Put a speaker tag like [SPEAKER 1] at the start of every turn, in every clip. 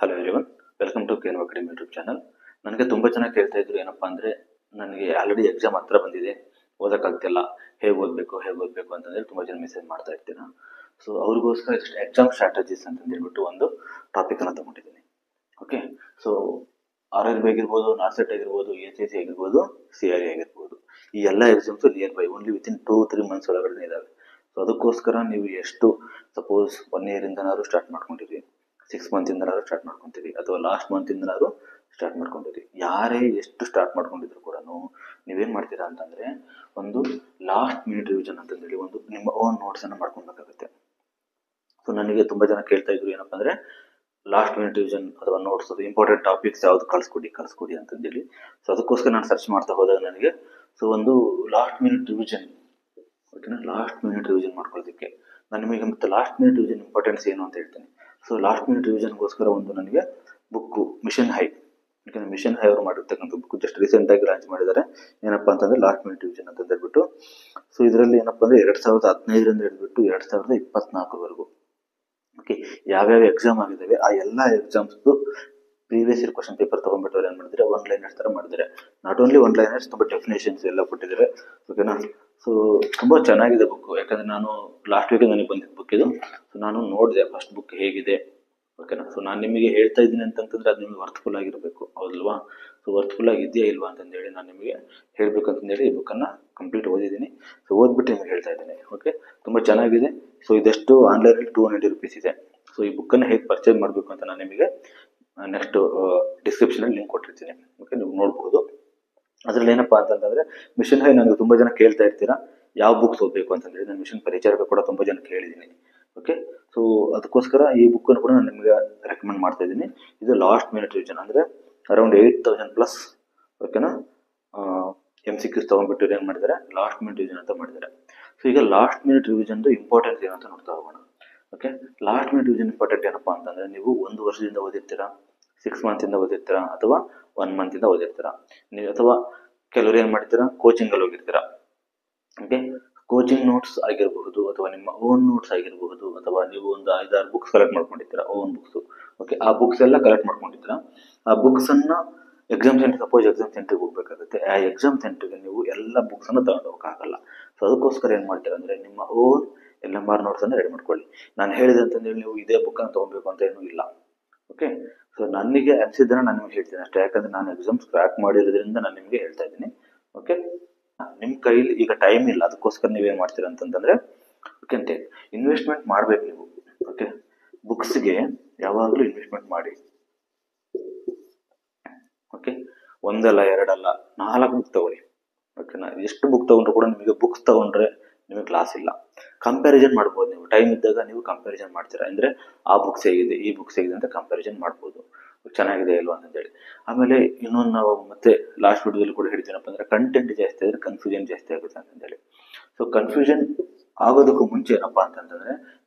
[SPEAKER 1] Hello everyone, welcome to Canva academy YouTube channel. ನನಗೆ ತುಂಬ ಜನ ಕೇಳ್ತಾ ಇದ್ರು, ಏನಪ್ಪ ಅಂದರೆ ನನಗೆ ಆಲ್ರೆಡಿ ಎಕ್ಸಾಮ್ ಹತ್ರ ಬಂದಿದೆ, ಓದೋಕ್ಕಾಗ್ತಿಲ್ಲ, ಹೇಗೆ ಓದಬೇಕು ಅಂತಂದೇಳಿ ತುಂಬ ಜನ ಮೆಸೇಜ್ ಮಾಡ್ತಾ ಇರ್ತೀರ. ಸೊ ಅವ್ರಿಗೋಸ್ಕರ ಜಸ್ಟ್ ಎಕ್ಸಾಮ್ ಸ್ಟ್ರಾಟಜೀಸ್ ಅಂತಂದೇಳ್ಬಿಟ್ಟು ಒಂದು ಟಾಪಿಕನ್ನು ತೊಗೊಂಡಿದ್ದೀನಿ. ಓಕೆ, ಸೊ RRB ಆಗಿರ್ಬೋದು, ನಾರ್ಸೆಟ್ ಆಗಿರ್ಬೋದು, HSC ಆಗಿರ್ಬೋದು, CRE ಆಗಿರ್ಬೋದು, ಈ ಎಲ್ಲ exams near by only within 2-3 months ಒಳಗಡೆ ಇದ್ದಾವೆ. ಸೊ ಅದಕ್ಕೋಸ್ಕರ ನೀವು ಎಷ್ಟು ಸಪೋಸ್ 1 ಇಯರಿಂದನಾದ್ರು ಸ್ಟಾರ್ಟ್ ಮಾಡ್ಕೊಂಡಿರಿ, 6 ಮಂತಿಂದನಾದ್ರು ಸ್ಟಾರ್ಟ್ ಮಾಡ್ಕೊತೀರಿ, ಅಥವಾ ಲಾಸ್ಟ್ ಮಂತಿಂದನಾದ್ರು ಸ್ಟಾರ್ಟ್ ಮಾಡ್ಕೊಂಡಿರಿ. ಯಾರೇ ಎಷ್ಟು ಸ್ಟಾರ್ಟ್ ಮಾಡ್ಕೊಂಡಿದ್ರು ಕೂಡ ನೀವೇನು ಮಾಡ್ತೀರಾ ಅಂತಂದರೆ ಒಂದು ಲಾಸ್ಟ್ ಮಿನಿಟ್ ರಿವಿಷನ್ ಅಂತಂದೇಳಿ ಒಂದು ನಿಮ್ಮ ಓನ್ ನೋಟ್ಸನ್ನು ಮಾಡ್ಕೊಬೇಕಾಗುತ್ತೆ. ಸೊ ನನಗೆ ತುಂಬ ಜನ ಕೇಳ್ತಾ ಇದ್ರು, ಏನಪ್ಪ ಅಂದರೆ ಲಾಸ್ಟ್ ಮಿನಿಟ್ ರಿವಿಷನ್ ಅಥವಾ ನೋಟ್ಸ್, ಅದು ಇಂಪಾರ್ಟೆಂಟ್ ಟಾಪಿಕ್ಸ್ ಯಾವುದು ಕಳಿಸ್ಕೊಡಿ ಅಂತಂದೇಳಿ. ಸೊ ಅದಕ್ಕೋಸ್ಕರ ನಾನು ಸರ್ಚ್ ಮಾಡ್ತಾ ಹೋದಾಗ ನನಗೆ ಒಂದು ಲಾಸ್ಟ್ ಮಿನಿಟ್ ರಿವಿಷನ್, ಓಕೆನಾ, ಲಾಸ್ಟ್ ಮಿನಿಟ್ ರಿವಿಷನ್ ಮಾಡ್ಕೊಳ್ಳೋದಕ್ಕೆ ನಾನು ನಿಮಗೆ ಮತ್ತೆ ಲಾಸ್ಟ್ ಮಿನಿಟ್ ರಿವಿಷನ್ ಇಂಪಾರ್ಟೆನ್ಸ್ ಏನು ಅಂತ ಹೇಳ್ತೀನಿ. ಸೊ ಲಾಸ್ಟ್ ಮಿನಿಟ್ ರಿವಿಷನ್ಗೋಸ್ಕರ ನನಗೆ ಬುಕ್ಕು ಮಿಷನ್ ಹೈ, ಯಾಕಂದರೆ ಮಿಷನ್ ಹೈ ಅವರು ಮಾಡಿರ್ತಕ್ಕಂಥ ಬುಕ್ ಜಸ್ಟ್ ರೀಸೆಂಟಾಗಿ ಲಾಂಚ್ ಮಾಡಿದ್ದಾರೆ. ಏನಪ್ಪ ಅಂತಂದರೆ ಲಾಸ್ಟ್ ಮಿನಿಟ್ ರಿವಿಷನ್ ಅಂತ ಹೇಳ್ಬಿಟ್ಟು. ಸೊ ಇದರಲ್ಲಿ ಏನಪ್ಪ ಅಂದರೆ 2015ರಿಂದ ಹಿಡಿದ್ಬಿಟ್ಟು 2024ವರೆಗೂ ಓಕೆ ಯಾವ್ಯಾವ ಎಕ್ಸಾಮ್ ಆಗಿದ್ದಾವೆ ಆ ಎಲ್ಲ ಎಕ್ಸಾಮ್ಸ್ದು ಪ್ರೀವಿಯಸ್ ಇಯರ್ ಕ್ವಶನ್ ಪೇಪರ್ ತೊಗೊಂಡ್ಬಿಟ್ಟು ಅವ್ರು ಏನು ಮಾಡಿದ್ದಾರೆ, 1 ಲೈನರ್ಸ್ ಥರ ಮಾಡಿದ್ದಾರೆ. ನಾಟ್ ಓನ್ಲಿ 1 ಲೈನರ್ಸ್, ತುಂಬ ಡೆಫಿನೇಷನ್ಸ್ ಎಲ್ಲ ಕೊಟ್ಟಿದ್ದಾರೆ. ಓಕೆನಾ, ಸೊ ತುಂಬ ಚೆನ್ನಾಗಿದೆ ಬುಕ್ಕು. ಯಾಕಂದರೆ ನಾನು ಲಾಸ್ಟ್ ವೀಕ್ ನನಗೆ ಬಂದಿದ್ದ ಬುಕ್ ಇದು. ಸೊ ನಾನು ನೋಡಿದೆ ಫಸ್ಟ್ ಬುಕ್ ಹೇಗಿದೆ. ಓಕೆನಾ, ಸೊ ನಾನು ನಿಮಗೆ ಹೇಳ್ತಾ ಇದ್ದೀನಿ ಅಂತಂತಂದರೆ ಅದು ನಿಮಗೆ ವರ್ತ್ಫುಲ್ ಆಗಿರಬೇಕು, ಹೌದಲ್ವಾ? ಸೊ ವರ್ತ್ಫುಲ್ ಆಗಿದೆಯಾ ಇಲ್ವಾ ಅಂತಂದೇಳಿ ನಾನು ನಿಮಗೆ ಹೇಳಬೇಕಂತಂದೇಳಿ ಈ ಬುಕ್ಕನ್ನು ಕಂಪ್ಲೀಟ್ ಓದಿದ್ದೀನಿ. ಸೊ ಓದ್ಬಿಟ್ಟು ನಿಮಗೆ ಹೇಳ್ತಾ ಇದ್ದೀನಿ. ಓಕೆ, ತುಂಬ ಚೆನ್ನಾಗಿದೆ. ಸೊ ಇದೆಷ್ಟು ಆನ್ಲೈನಲ್ಲಿ 290 ರೂಪೀಸ್ ಇದೆ. ಸೊ ಈ ಬುಕ್ಕನ್ನು ಹೇಗೆ ಪರ್ಚೇಸ್ ಮಾಡಬೇಕು ಅಂತ ನಾನು ನಿಮಗೆ ನೆಕ್ಸ್ಟ್ ಡಿಸ್ಕ್ರಿಪ್ಷನಲ್ಲಿ ಲಿಂಕ್ ಕೊಟ್ಟಿರ್ತೀನಿ. ಓಕೆ, ನೀವು ನೋಡ್ಬೋದು. ಅದರಲ್ಲಿ ಏನಪ್ಪ ಅಂತಂದರೆ ಮಿಷನ್ ಹೈ ನನಗೆ ತುಂಬ ಜನ ಕೇಳ್ತಾ ಇರ್ತೀರಾ ಯಾವ ಬುಕ್ಸ್ ಓದಬೇಕು ಅಂತಂದೇಳಿ. ನಾನು ಮಿಷನ್ ಪರಿಚಯ ಕೂಡ ತುಂಬ ಜನ ಕೇಳಿದ್ದೀನಿ. ಓಕೆ, ಸೊ ಅದಕ್ಕೋಸ್ಕರ ಈ ಬುಕ್ಕನ್ನು ಕೂಡ ನಾನು ನಿಮಗೆ ರೆಕಮೆಂಡ್ ಮಾಡ್ತಾ ಇದ್ದೀನಿ. ಇದು ಲಾಸ್ಟ್ ಮಿನಿಟ್ ರಿವಿಷನ್, ಅಂದರೆ ಅರೌಂಡ್ 8,000+. ಓಕೆನಾ, MCQs ತೊಗೊಂಡ್ಬಿಟ್ಟು ಏನು ಮಾಡಿದ್ದಾರೆ, ಲಾಸ್ಟ್ ಮಿನಿಟ್ ರಿವಿಷನ್ ಅಂತ ಮಾಡಿದ್ದಾರೆ. ಸೊ ಈಗ ಲಾಸ್ಟ್ ಮಿನಿಟ್ ರಿವಿಷನ್ದು ಇಂಪಾರ್ಟೆನ್ಸ್ ಏನು ಅಂತ ನೋಡ್ತಾ ಹೋಗೋಣ. Okay, last minute revision important ಏನಪ್ಪ ಅಂತಂದರೆ ನೀವು 1 ವರ್ಷದಿಂದ ಓದಿರ್ತೀರಾ, 6 ಮಂತಿಂದ ಓದಿರ್ತೀರಾ, ಅಥವಾ 1 ಮಂತಿಂದ ಓದಿರ್ತೀರಾ ನೀವು, ಅಥವಾ ಕೆಲವರು ಏನು ಮಾಡ್ತೀರಾ ಕೋಚಿಂಗಲ್ಲಿ ಹೋಗಿರ್ತೀರಾ. ಓಕೆ, ಕೋಚಿಂಗ್ ನೋಟ್ಸ್ ಆಗಿರಬಹುದು, ಅಥವಾ ನಿಮ್ಮ ಓನ್ ನೋಟ್ಸ್ ಆಗಿರಬಹುದು, ಅಥವಾ ನೀವು ಒಂದು 5-6 ಬುಕ್ಸ್ ಕಲೆಕ್ಟ್ ಮಾಡ್ಕೊಂಡಿರ್ತೀರಾ, ಓನ್ ಬುಕ್ಸು. ಓಕೆ, ಆ ಬುಕ್ಸ್ ಎಲ್ಲ ಕಲೆಕ್ಟ್ ಮಾಡ್ಕೊಂಡಿರ್ತೀರಾ. ಆ ಬುಕ್ಸನ್ನು ಎಕ್ಸಾಮ್ ಸೆಂಟರ್, ಸಪೋಸ್ ಎಕ್ಸಾಮ್ ಸೆಂಟ್ರಿಗೆ ಹೋಗ್ಬೇಕಾಗುತ್ತೆ. ಆ ಎಕ್ಸಾಮ್ ಸೆಂಟ್ರಿಗೆ ನೀವು ಎಲ್ಲ ಬುಕ್ಸನ್ನು ತಗೊಂಡು ಹೋಗೋಕ್ಕಾಗಲ್ಲ. ಸೊ ಅದಕ್ಕೋಸ್ಕರ ಏನು ಮಾಡ್ತೀರಾ ಅಂದರೆ ನಿಮ್ಮ ಓನ್ LMR ನೋಟ್ಸನ್ನು ರೆಡಿ ಮಾಡ್ಕೊಳ್ಳಿ. ನಾನು ಹೇಳಿದೆ ಅಂತಂದೇಳಿ ನೀವು ಇದೇ ಬುಕ್ಕನ್ನು ತೊಗೊಬೇಕು ಅಂತ ಏನೂ ಇಲ್ಲ. ಓಕೆ, ಸೊ ನನಗೆ ಅನಿಸಿದ್ದನ್ನು ನಾನು ನಿಮಗೆ ಹೇಳ್ತೀನಿ ಅಷ್ಟೇ. ಯಾಕಂದರೆ ನಾನು ಎಕ್ಸಾಮ್ಸ್ ಕ್ರ್ಯಾಕ್ ಮಾಡಿರೋದ್ರಿಂದ ನಾನು ನಿಮಗೆ ಹೇಳ್ತಾ ಇದ್ದೀನಿ. ಓಕೆ, ನಿಮ್ಮ ಕೈಲಿ ಈಗ ಟೈಮ್ ಇಲ್ಲ, ಅದಕ್ಕೋಸ್ಕರ ನೀವೇನು ಮಾಡ್ತೀರಾ ಅಂತಂದರೆ ಓಕೆ ಅಂತೆ ಇನ್ವೆಸ್ಟ್ಮೆಂಟ್ ಮಾಡಬೇಕು ನೀವು. ಓಕೆ, ಬುಕ್ಸ್ಗೆ ಯಾವಾಗಲೂ ಇನ್ವೆಸ್ಟ್ಮೆಂಟ್ ಮಾಡಿ. ಓಕೆ, 1 ಅಲ್ಲ 2 ಅಲ್ಲ 4 ಬುಕ್ ತಗೊಳ್ಳಿ. ಓಕೆನಾ, ಎಷ್ಟು ಬುಕ್ ತೊಗೊಂಡ್ರು ಕೂಡ ನಿಮಗೆ ಬುಕ್ಸ್ ತೊಗೊಂಡ್ರೆ ನಿಮಗೆ ಕ್ಲಾಸ್ ಇಲ್ಲ. ಕಂಪ್ಯಾರಿಸನ್ ಮಾಡ್ಬೋದು. ನೀವು ಟೈಮ್ ಇದ್ದಾಗ ನೀವು ಕಂಪ್ಯಾರಿಸನ್ ಮಾಡ್ತೀರಾ, ಅಂದರೆ ಆ ಬುಕ್ಸ್ ಹೇಗಿದೆ, ಈ ಬುಕ್ಸ್ ಹೇಗಿದೆ ಅಂತ ಕಂಪ್ಯಾರಿಸನ್ ಮಾಡ್ಬೋದು, ಚೆನ್ನಾಗಿದೆ ಇಲ್ವಾ ಅಂತೇಳಿ. ಆಮೇಲೆ ಇನ್ನೊಂದು ನಾವು ಮತ್ತೆ ಲಾಸ್ಟ್ ವಿಡಿಯೋದಲ್ಲಿ ಕೂಡ ಹೇಳ್ತೀನಪ್ಪ ಅಂದರೆ ಕಂಟೆಂಟ್ ಜಾಸ್ತಿ ಆದರೆ ಕನ್ಫ್ಯೂಷನ್ ಜಾಸ್ತಿ ಆಗುತ್ತೆ ಅಂತಂದೇಳಿ. ಸೊ ಕನ್ಫ್ಯೂಷನ್ ಆಗೋದಕ್ಕೂ ಮುಂಚೆ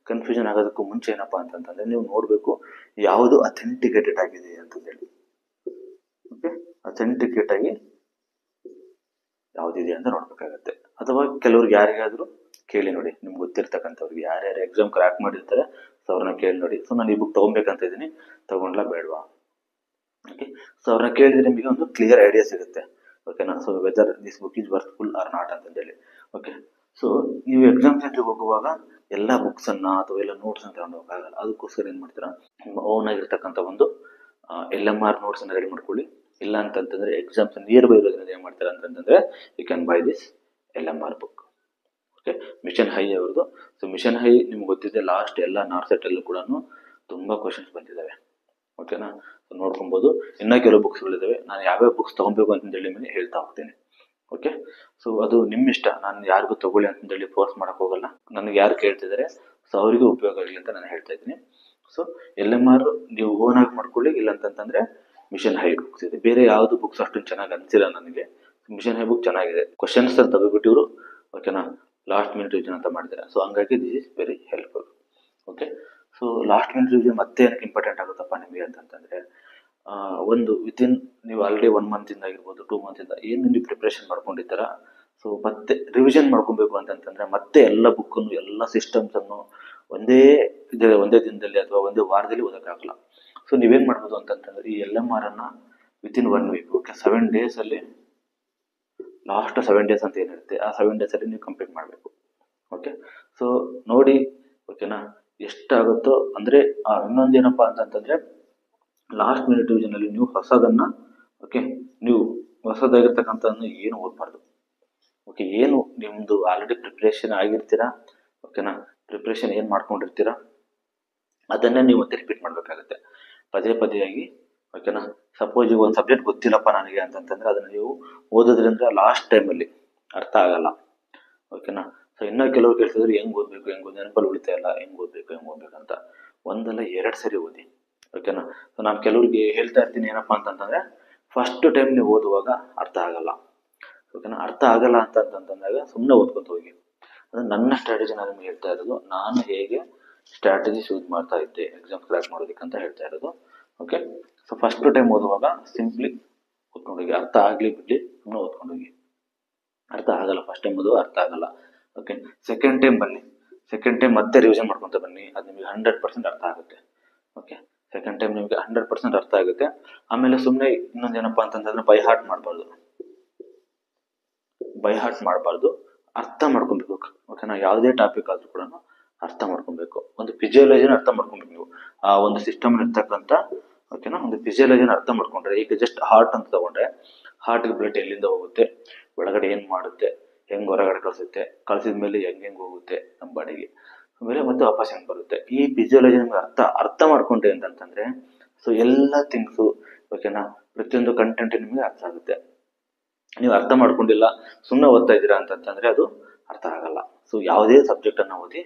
[SPEAKER 1] ಏನಪ್ಪ ಅಂತಂದರೆ ನೀವು ನೋಡಬೇಕು ಯಾವುದು ಅಥೆಂಟಿಕೇಟೆಡ್ ಆಗಿದೆ ಅಂತಂದೇಳಿ. ಓಕೆ, ಅಥೆಂಟಿಕೇಟ್ ಆಗಿ ಯಾವುದಿದೆ ಅಂತ ನೋಡ್ಬೇಕಾಗತ್ತೆ. ಅಥವಾ ಕೆಲವ್ರಿಗೆ ಯಾರಿಗಾದರೂ ಕೇಳಿ ನೋಡಿ, ನಿಮ್ಗೆ ಗೊತ್ತಿರ್ತಕ್ಕಂಥವ್ರಿಗೆ ಯಾರ್ಯಾರು ಎಕ್ಸಾಮ್ ಕ್ರ್ಯಾಕ್ ಮಾಡಿರ್ತಾರೆ ಸೊ ಅವ್ರನ್ನ ಕೇಳಿ ನೋಡಿ. ಸೊ ನಾನು ಈ ಬುಕ್ ತೊಗೊಬೇಕಂತ ಇದ್ದೀನಿ, ತೊಗೊಂಡ್ಲಾ ಬೇಡವಾ? ಓಕೆ, ಸೊ ಅವ್ರನ್ನ ಕೇಳಿದ್ರೆ ನಿಮಗೆ ಒಂದು ಕ್ಲಿಯರ್ ಐಡಿಯಾ ಸಿಗುತ್ತೆ. ಓಕೆನಾ, so whether this book is worthful or not ಅಂತಂದೇಳಿ. ಓಕೆ, ಸೊ ನೀವು ಎಕ್ಸಾಮ್ ಸೆಂಟ್ರಿಗೆ ಹೋಗುವಾಗ ಎಲ್ಲ ಬುಕ್ಸನ್ನು ಅಥವಾ ಎಲ್ಲ ನೋಟ್ಸನ್ನು ತಗೊಂಡು ಹೋಗೋಕ್ಕಾಗಲ್ಲ. ಅದಕ್ಕೋಸ್ಕರ ಏನು ಮಾಡ್ತೀರಾ, ನಿಮ್ಮ ಓನ್ ಆಗಿರ್ತಕ್ಕಂಥ ಒಂದು LMR ನೋಟ್ಸನ್ನು ರೆಡಿ ಮಾಡ್ಕೊಳ್ಳಿ. ಇಲ್ಲ ಅಂತಂತಂದರೆ ಎಕ್ಸಾಮ್ಸ್ ನಿಯರ್ ಬೈ ಇರೋದ್ರಿಂದ ಏನು ಮಾಡ್ತಾರೆ ಅಂತಂದರೆ you can buy this LMR book. Okay, mission high ಅವ್ರದ್ದು. ಸೊ ಮಿಷನ್ ಹೈ ನಿಮ್ಗೆ ಗೊತ್ತಿದೆ, ಲಾಸ್ಟ್ ಎಲ್ಲ ನಾರ್ಸೆಟಲ್ಲೂ ಕೂಡ ತುಂಬ ಕ್ವಶನ್ಸ್ ಬಂದಿದ್ದಾವೆ. ಓಕೆನಾ, ಸೊ ನೋಡ್ಕೊಬೋದು. ಇನ್ನೂ ಕೆಲವು ಬುಕ್ಸ್ಗಳಿದ್ದಾವೆ, ನಾನು ಯಾವ್ಯಾವ ಬುಕ್ಸ್ ತೊಗೊಬೇಕು ಅಂತಂದೇಳಿ ನಿಮಗೆ ಹೇಳ್ತಾ ಹೋಗ್ತೀನಿ. ಓಕೆ, ಸೊ ಅದು ನಿಮ್ಮ ಇಷ್ಟ, ನಾನು ಯಾರಿಗೂ ತೊಗೊಳ್ಳಿ ಅಂತಂದೇಳಿ ಫೋರ್ಸ್ ಮಾಡೋಕ್ಕೆ ಹೋಗಲ್ಲ. ನನಗೆ ಯಾರು ಕೇಳ್ತಿದ್ದಾರೆ ಸೊ ಅವರಿಗೂ ಉಪಯೋಗ ಆಗಲಿ ಅಂತ ನಾನು ಹೇಳ್ತಾ ಇದ್ದೀನಿ. ಸೊ LMR ನೀವು ಓನಾಗಿ ಮಾಡ್ಕೊಳ್ಳಿ. ಇಲ್ಲ ಅಂತಂತಂದರೆ ಮಿಷನ್ ಹೈ ಬುಕ್ಸ್ ಇದೆ. ಬೇರೆ ಯಾವುದು ಬುಕ್ಸ್ ಅಷ್ಟೊಂದು ಚೆನ್ನಾಗಿ ಅನಿಸಿಲ್ಲ ನನಗೆ. ಮಿಷನ್ ಹೈ ಬುಕ್ ಚೆನ್ನಾಗಿದೆ, ಕ್ವಶನ್ಸ್ ತೆಗೆದುಬಿಟ್ಟಿವರು. ಓಕೆನಾ, ಲಾಸ್ಟ್ ಮಿನಿಟ್ ರಿವಿಷನ್ ಅಂತ ಮಾಡಿದ್ದಾರೆ. ಸೊ ಹಂಗಾಗಿ this is very helpful. Okay, so last minute revision ಮತ್ತೆ ಏನಕ್ಕೆ ಇಂಪಾರ್ಟೆಂಟ್ ಆಗುತ್ತಪ್ಪ ನಿಮಗೆ ಅಂತಂತಂದರೆ, ಒಂದು ವಿತಿನ್ ನೀವು ಆಲ್ರೆಡಿ 1 ಮಂತಿಂದ ಆಗಿರ್ಬೋದು, 2 ಮಂತಿಂದ ಏನು ನೀವು ಪ್ರಿಪ್ರೇಷನ್ ಮಾಡ್ಕೊಂಡಿರ್ತಾರ, ಸೊ ಮತ್ತೆ ರಿವಿಷನ್ ಮಾಡ್ಕೊಬೇಕು ಅಂತಂತಂದರೆ ಮತ್ತೆ ಎಲ್ಲ ಬುಕ್ಕನ್ನು, ಎಲ್ಲ ಸಿಸ್ಟಮ್ಸನ್ನು ಒಂದೇ ದಿನದಲ್ಲಿ ಅಥವಾ ಒಂದೇ ವಾರದಲ್ಲಿ ಓದೋಕ್ಕಾಗಲ್ಲ. ಸೊ ನೀವೇನು ಮಾಡ್ಬೋದು ಅಂತಂತಂದ್ರೆ ಈ LMR ಅನ್ನ ವಿತಿನ್ 1 ವೀಕ್, ಓಕೆ, 7 days ಅಲ್ಲಿ, ಲಾಸ್ಟ್ 7 days ಅಂತ ಏನಿರುತ್ತೆ ಆ 7 days ಅಲ್ಲಿ ನೀವು ಕಂಪ್ಲೀಟ್ ಮಾಡಬೇಕು. ಓಕೆ, ಸೊ ನೋಡಿ, ಓಕೆನಾ, ಎಷ್ಟಾಗುತ್ತೋ ಅಂದರೆ ಇನ್ನೊಂದು ಏನಪ್ಪಾ ಅಂತಂತಂದ್ರೆ ಲಾಸ್ಟ್ ಮಿನಿಟ್ ರಿವಿಷನ್ ಅಲ್ಲಿ ನೀವು ಹೊಸದನ್ನ, ಓಕೆ, ನೀವು ಹೊಸದಾಗಿರ್ತಕ್ಕಂಥ ಏನು ಓದಬಾರ್ದು. ಓಕೆ, ಏನು ನಿಮ್ದು ಆಲ್ರೆಡಿ ಪ್ರಿಪ್ರೇಷನ್ ಆಗಿರ್ತೀರಾ, ಓಕೆನಾ, ಪ್ರಿಪ್ರೇಷನ್ ಏನು ಮಾಡ್ಕೊಂಡಿರ್ತೀರಾ ಅದನ್ನೇ ನೀವು ಮತ್ತೆ ರಿಪೀಟ್ ಮಾಡಬೇಕಾಗುತ್ತೆ ಪದೇ ಪದೇಯಾಗಿ. ಓಕೆನಾ, ಸಪೋಸ್ ಈಗ ಒಂದು ಸಬ್ಜೆಕ್ಟ್ ಗೊತ್ತಿಲ್ಲಪ್ಪ ನನಗೆ ಅಂತಂತಂದ್ರೆ ಅದನ್ನ ನೀವು ಓದೋದ್ರಿಂದ ಲಾಸ್ಟ್ ಟೈಮಲ್ಲಿ ಅರ್ಥ ಆಗಲ್ಲ. ಓಕೆನಾ, ಸೊ ಇನ್ನೂ ಕೆಲವರು ಕೇಳ್ತಿದ್ರು ಹೆಂಗ್ ಓದಬೇಕು, ನೆನಪಲ್ಲಿ ಉಳಿತಾ ಇಲ್ಲ, ಹೆಂಗ್ ಓದಬೇಕು ಅಂತ. ಒಂದಲ್ಲ 2 ಸರಿ ಓದಿ. ಓಕೆನಾ, ಸೊ ನಾನು ಕೆಲವ್ರಿಗೆ ಹೇಳ್ತಾ ಇರ್ತೀನಿ ಏನಪ್ಪಾ ಅಂತಂತಂದ್ರೆ ಫಸ್ಟ್ ಟೈಮ್ ನೀವು ಓದುವಾಗ ಅರ್ಥ ಆಗಲ್ಲ. ಓಕೆನಾ, ಅರ್ಥ ಆಗಲ್ಲ ಅಂತಂದಾಗ ಸುಮ್ಮನೆ ಓದ್ಕೊತ ಹೋಗಿ. ಅಂದ್ರೆ ನನ್ನ ಸ್ಟ್ರಾಟಜಿ ನಾನು ನಿಮ್ಗೆ ಹೇಳ್ತಾ ಇರೋದು, ನಾನು ಹೇಗೆ ಸ್ಟ್ರಾಟಜಿ ಯೂಸ್ ಮಾಡ್ತಾ ಇದ್ದೆ ಎಕ್ಸಾಮ್ ಕ್ರ್ಯಾಕ್ ಮಾಡೋದಕ್ಕೆ ಅಂತ ಹೇಳ್ತಾ ಇರೋದು. ಓಕೆ, ಸೊ ಫಸ್ಟ್ ಟೈಮ್ ಓದುವಾಗ ಸಿಂಪ್ಲಿ ಓದ್ಕೊಂಡೋಗಿ, ಅರ್ಥ ಆಗ್ಲಿ ಬಿಡ್ಲಿ ಸುಮ್ಮನೆ ಓದ್ಕೊಂಡೋಗಿ. ಅರ್ಥ ಆಗಲ್ಲ ಫಸ್ಟ್ ಟೈಮ್ ಓದುವ ಅರ್ಥ ಆಗಲ್ಲ. ಓಕೆ, ಸೆಕೆಂಡ್ ಟೈಮ್ ಬನ್ನಿ, ಸೆಕೆಂಡ್ ಟೈಮ್ ಮತ್ತೆ ರಿವಿಷನ್ ಮಾಡ್ಕೊಂತ ಬನ್ನಿ, ಅದು ನಿಮಗೆ 100% ಅರ್ಥ ಆಗುತ್ತೆ. ಓಕೆ, ಸೆಕೆಂಡ್ ಟೈಮ್ ನಿಮಗೆ 100% ಅರ್ಥ ಆಗುತ್ತೆ. ಆಮೇಲೆ ಸುಮ್ಮನೆ ಇನ್ನೊಂದು ಏನಪ್ಪಾ ಅಂತಂದ್ರೆ ಬೈ ಹಾರ್ಟ್ ಮಾಡಬಾರ್ದು, ಅರ್ಥ ಮಾಡ್ಕೊಬೇಕು. ಓಕೆನಾ, ಯಾವುದೇ ಟಾಪಿಕ್ ಆದ್ರೂ ಕೂಡ ಅರ್ಥ ಮಾಡ್ಕೊಬೇಕು. ಒಂದು ಫಿಸಿಯಾಲಜಿನ ಅರ್ಥ ಮಾಡ್ಕೊಬೇಕು ನೀವು, ಆ ಒಂದು ಸಿಸ್ಟಮ್ ಇರ್ತಕ್ಕಂಥ. ಓಕೆನಾ, ಒಂದು ಫಿಸಿಯಾಲಜಿನ ಅರ್ಥ ಮಾಡ್ಕೊಂಡ್ರೆ, ಈಗ ಜಸ್ಟ್ ಹಾರ್ಟ್ ಅಂತ ತಗೊಂಡ್ರೆ ಹಾರ್ಟ್ಗೆ ಬ್ಲಡ್ ಎಲ್ಲಿಂದ ಹೋಗುತ್ತೆ, ಒಳಗಡೆ ಏನ್ ಮಾಡುತ್ತೆ, ಹೆಂಗ್ ಹೊರಗಡೆ ಕಳಿಸುತ್ತೆ, ಕಳಿಸಿದ ಮೇಲೆ ಹೆಂಗ್ ಹೋಗುತ್ತೆ ನಮ್ಮ ಬಾಡಿಗೆ, ಆಮೇಲೆ ಮತ್ತೆ ವಾಪಸ್ ಹೆಂಗ್ ಬರುತ್ತೆ, ಈ ಫಿಸಿಯಾಲಜಿ ನಿಮ್ಗೆ ಅರ್ಥ ಮಾಡ್ಕೊಂಡ್ರೆ ಅಂತಂತಂದ್ರೆ ಸೊ ಎಲ್ಲ ಥಿಂಗ್ಸು, ಓಕೆನಾ, ಪ್ರತಿಯೊಂದು ಕಂಟೆಂಟ್ ನಿಮಗೆ ಅರ್ಥ ಆಗುತ್ತೆ. ನೀವು ಅರ್ಥ ಮಾಡ್ಕೊಂಡಿಲ್ಲ ಸುಮ್ಮನೆ ಓದ್ತಾ ಇದ್ದೀರಾ ಅಂತಂತಂದ್ರೆ ಅದು ಅರ್ಥ ಆಗಲ್ಲ. ಸೊ ಯಾವುದೇ ಸಬ್ಜೆಕ್ಟ್ ಅನ್ನ ಓದಿ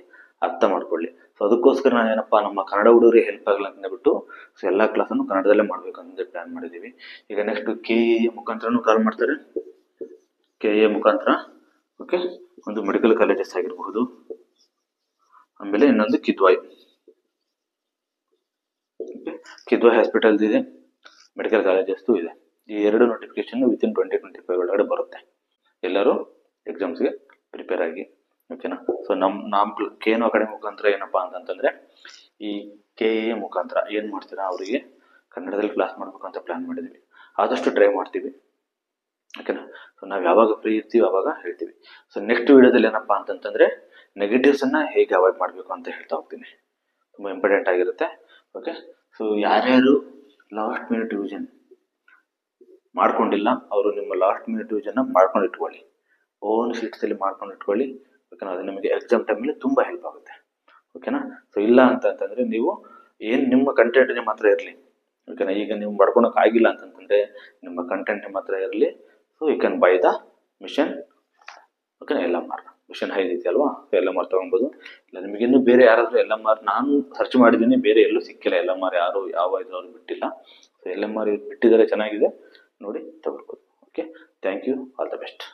[SPEAKER 1] ಅರ್ಥ ಮಾಡ್ಕೊಳ್ಳಿ. ಸೊ ಅದಕ್ಕೋಸ್ಕರ ನಾನು ಏನಪ್ಪಾ ನಮ್ಮ ಕನ್ನಡ ಹುಡುಗರಿಗೆ ಹೆಲ್ಪ್ ಆಗಲ್ಲ ಅಂತ ಬಿಟ್ಟು ಸೊ ಎಲ್ಲಾ ಕ್ಲಾಸನ್ನು ಕನ್ನಡದಲ್ಲೇ ಮಾಡ್ಬೇಕಂತ ಪ್ಲಾನ್ ಮಾಡಿದೀವಿ. ಈಗ ನೆಕ್ಸ್ಟ್ KE ಮುಖಾಂತರನು ಕಾಲ್ ಮಾಡ್ತಾರೆ, KE ಮುಖಾಂತರ. ಓಕೆ, ಒಂದು ಮೆಡಿಕಲ್ ಕಾಲೇಜಸ್ ಆಗಿರಬಹುದು, ಆಮೇಲೆ ಇನ್ನೊಂದು ಕಿದ್ವಾಯ್ ಹಾಸ್ಪಿಟಲ್ ಇದೆ, ಮೆಡಿಕಲ್ ಕಾಲೇಜಸ್ ಇದೆ. ಈ 2 ನೋಟಿಫಿಕೇಶನ್ ವಿತಿನ್ 2025 ಒಳಗಡೆ ಬರುತ್ತೆ. ಎಲ್ಲರೂ ಎಕ್ಸಾಮ್ಸ್ಗೆ ಪ್ರಿಪೇರ್ ಆಗಿ. ಓಕೆನಾ, ಸೊ ನಮ್ಮ KNO ಅಕಾಡೆಮಿ ಮುಖಾಂತರ ಏನಪ್ಪಾ ಅಂತಂತಂದ್ರೆ ಈ KE ಮುಖಾಂತರ ಏನ್ ಮಾಡ್ತೀರಾ ಅವರಿಗೆ ಕನ್ನಡದಲ್ಲಿ ಕ್ಲಾಸ್ ಮಾಡ್ಬೇಕು ಅಂತ ಪ್ಲಾನ್ ಮಾಡಿದ್ವಿ. ಆದಷ್ಟು ಟ್ರೈ ಮಾಡ್ತೀವಿ. ಓಕೆನಾ, ಸೊ ನಾವು ಯಾವಾಗ ಫ್ರೀ ಇರ್ತೀವಿ ಅವಾಗ ಹೇಳ್ತೀವಿ. ಸೊ ನೆಕ್ಸ್ಟ್ ವಿಡಿಯೋದಲ್ಲಿ ಏನಪ್ಪಾ ಅಂತಂತಂದ್ರೆ ನೆಗೆಟಿವ್ಸ್ ಅನ್ನ ಹೇಗೆ ಅವಾಯ್ಡ್ ಮಾಡಬೇಕು ಅಂತ ಹೇಳ್ತಾ ಹೋಗ್ತೀನಿ. ತುಂಬಾ ಇಂಪಾರ್ಟೆಂಟ್ ಆಗಿರುತ್ತೆ. ಓಕೆ, ಸೊ ಯಾರ್ಯಾರು ಲಾಸ್ಟ್ ಮಿನಿಟ್ ರಿವಿಷನ್ ಮಾಡ್ಕೊಂಡಿಲ್ಲ ಅವರು ನಿಮ್ಮ ಲಾಸ್ಟ್ ಮಿನಿಟ್ ರಿವಿಷನ್ ಮಾಡ್ಕೊಂಡು ಇಟ್ಕೊಳ್ಳಿ, ಓನ್ ಶೀಟ್ಸ್ ಅಲ್ಲಿ ಮಾಡ್ಕೊಂಡು ಇಟ್ಕೊಳ್ಳಿ. ಓಕೆನಾ, ಅದು ನಿಮಗೆ ಎಕ್ಸಾಮ್ ಟೈಮಲ್ಲಿ ತುಂಬಾ ಹೆಲ್ಪ್ ಆಗುತ್ತೆ. ಓಕೆನಾ, ಸೊ ಇಲ್ಲ ಅಂತಂತಂದ್ರೆ ನೀವು ನಿಮ್ಮ ಕಂಟೆಂಟ್ ನಿಮ್ಮ ಹತ್ರ ಇರಲಿ. ಓಕೆನಾ, ಈಗ ನೀವು ಮಾಡ್ಕೊಳಕ್ ಆಗಿಲ್ಲ ಅಂತಂತಂದ್ರೆ ನಿಮ್ಮ ಕಂಟೆಂಟ್ ನಿಮ್ಮ ಹತ್ರ ಇರಲಿ. So you can buy the mission. ಓಕೆನಾ, LMR ಮಿಷನ್ 5 ಇದೆ ಅಲ್ವಾ, LMR ತಗೊಬೋದು. ಇಲ್ಲ ನಿಮಗೆ ಇನ್ನೂ ಬೇರೆ ಯಾರಾದ್ರೂ LMR, ನಾನು ಸರ್ಚ್ ಮಾಡಿದ್ದೀನಿ, ಬೇರೆ ಎಲ್ಲೂ ಸಿಕ್ಕಿಲ್ಲ LMR, ಯಾರು ಯಾವ ಇದ್ರವ್ರು ಬಿಟ್ಟಿಲ್ಲ. ಸೊ LMR ಬಿಟ್ಟಿದ್ದಾರೆ, ಚೆನ್ನಾಗಿದೆ, ನೋಡಿ ತಗೊಳ್ಬೋದು. Okay, thank you, all the best.